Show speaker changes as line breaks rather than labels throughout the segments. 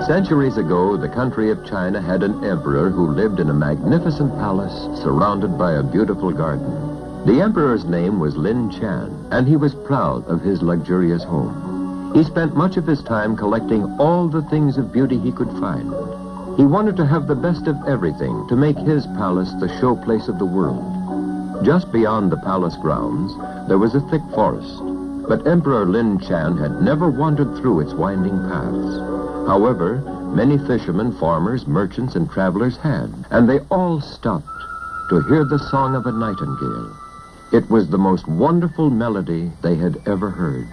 Centuries ago, the country of China had an emperor who lived in a magnificent palace surrounded by a beautiful garden. The emperor's name was Lin Chan, and he was proud of his luxurious home. He spent much of his time collecting all the things of beauty he could find. He wanted to have the best of everything to make his palace the showplace of the world. Just beyond the palace grounds, there was a thick forest, but Emperor Lin Chan had never wandered through its winding paths. However, many fishermen, farmers, merchants, and travelers had, and they all stopped to hear the song of a nightingale. It was the most wonderful melody they had ever heard.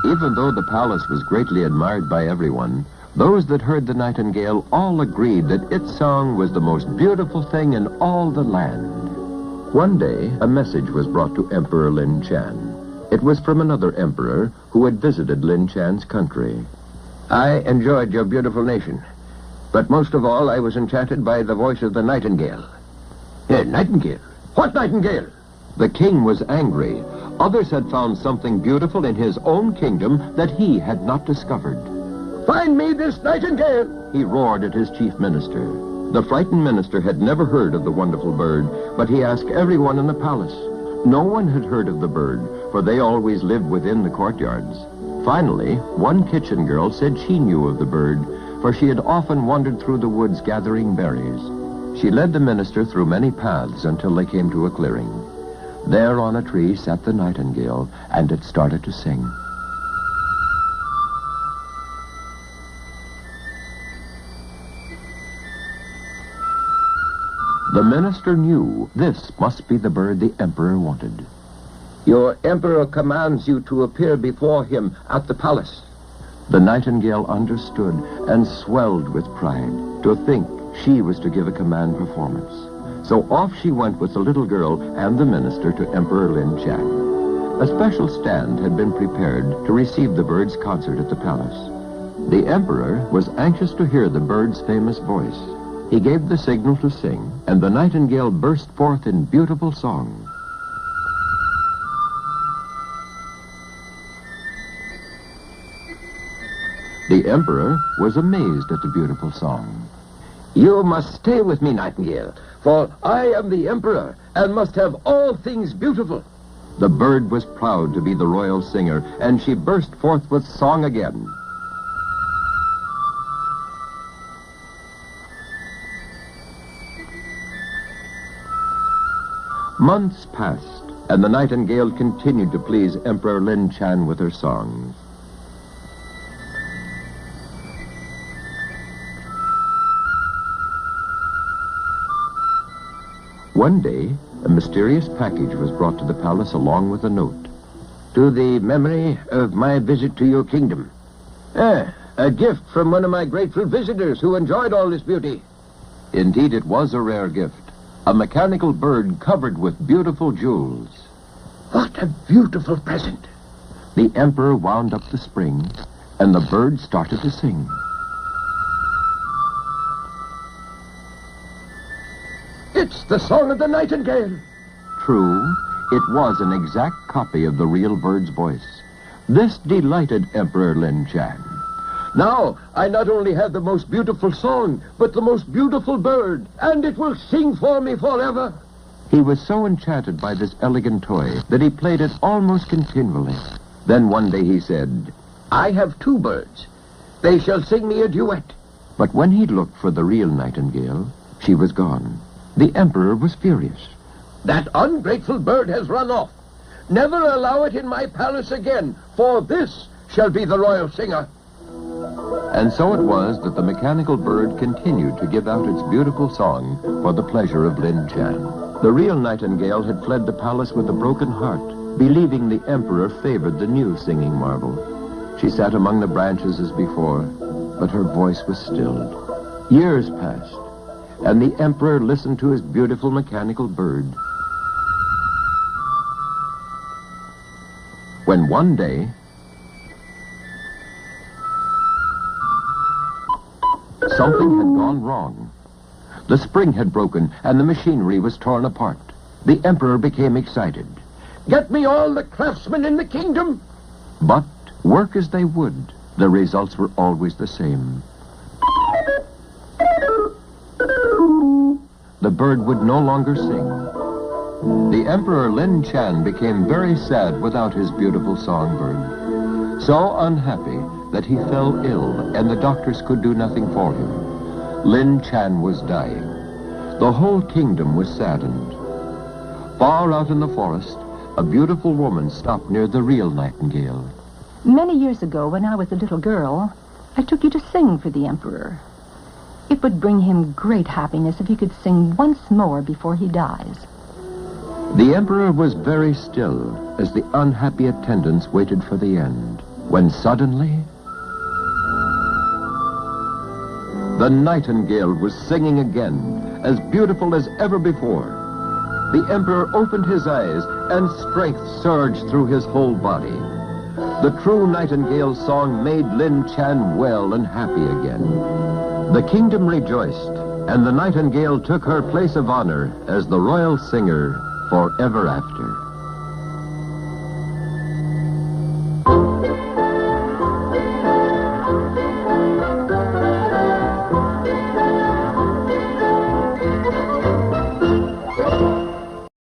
Even though the palace was greatly admired by everyone, those that heard the nightingale all agreed that its song was the most beautiful thing in all the land. One day, a message was brought to Emperor Lin Chan. It was from another emperor who had visited Lin Chan's country.
I enjoyed your beautiful nation, but most of all, I was enchanted by the voice of the nightingale. Nightingale? What nightingale?
The king was angry. Others had found something beautiful in his own kingdom that he had not discovered.
Find me this nightingale!
He roared at his chief minister. The frightened minister had never heard of the wonderful bird, but he asked everyone in the palace. No one had heard of the bird, for they always lived within the courtyards. Finally, one kitchen girl said she knew of the bird, for she had often wandered through the woods gathering berries. She led the minister through many paths until they came to a clearing. There on a tree sat the nightingale, and it started to sing. The minister knew this must be the bird the emperor wanted.
Your emperor commands you to appear before him at the palace.
The nightingale understood and swelled with pride to think she was to give a command performance. So off she went with the little girl and the minister to Emperor Lin Chan. A special stand had been prepared to receive the bird's concert at the palace. The emperor was anxious to hear the bird's famous voice. He gave the signal to sing, and the nightingale burst forth in beautiful song. The emperor was amazed at the beautiful song.
You must stay with me, nightingale, for I am the emperor and must have all things beautiful.
The bird was proud to be the royal singer, and she burst forth with song again. Months passed, and the nightingale continued to please Emperor Lin Chan with her songs. One day, a mysterious package was brought to the palace along with a note.
To the memory of my visit to your kingdom. A gift from one of my grateful visitors who enjoyed all this beauty.
Indeed, it was a rare gift. A mechanical bird covered with beautiful jewels.
What a beautiful present.
The emperor wound up the spring, and the bird started to sing.
It's the song of the nightingale.
True, it was an exact copy of the real bird's voice. This delighted Emperor Lin Chan.
Now, I not only have the most beautiful song, but the most beautiful bird, and it will sing for me forever.
He was so enchanted by this elegant toy that he played it almost continually. Then one day he said,
I have two birds. They shall sing me a duet.
But when he looked for the real nightingale, she was gone. The emperor was furious.
That ungrateful bird has run off. Never allow it in my palace again, for this shall be the royal singer.
And so it was that the mechanical bird continued to give out its beautiful song for the pleasure of Lin Chan. The real nightingale had fled the palace with a broken heart, believing the emperor favored the new singing marvel. She sat among the branches as before, but her voice was stilled. Years passed, and the emperor listened to his beautiful mechanical bird. When one day, something had gone wrong. The spring had broken, and the machinery was torn apart. The emperor became excited.
Get me all the craftsmen in the kingdom!
But, work as they would, the results were always the same. The bird would no longer sing. The Emperor Lin Chan became very sad without his beautiful songbird. So unhappy that he fell ill, and the doctors could do nothing for him. Lin Chan was dying. The whole kingdom was saddened. Far out in the forest, a beautiful woman stopped near the real nightingale.
Many years ago, when I was a little girl, I took you to sing for the emperor. It would bring him great happiness if he could sing once more before he dies.
The emperor was very still as the unhappy attendants waited for the end, when suddenly the nightingale was singing again, as beautiful as ever before. The emperor opened his eyes, and strength surged through his whole body. The true nightingale's song made Lin Chan well and happy again. The kingdom rejoiced, and the nightingale took her place of honor as the royal singer forever after.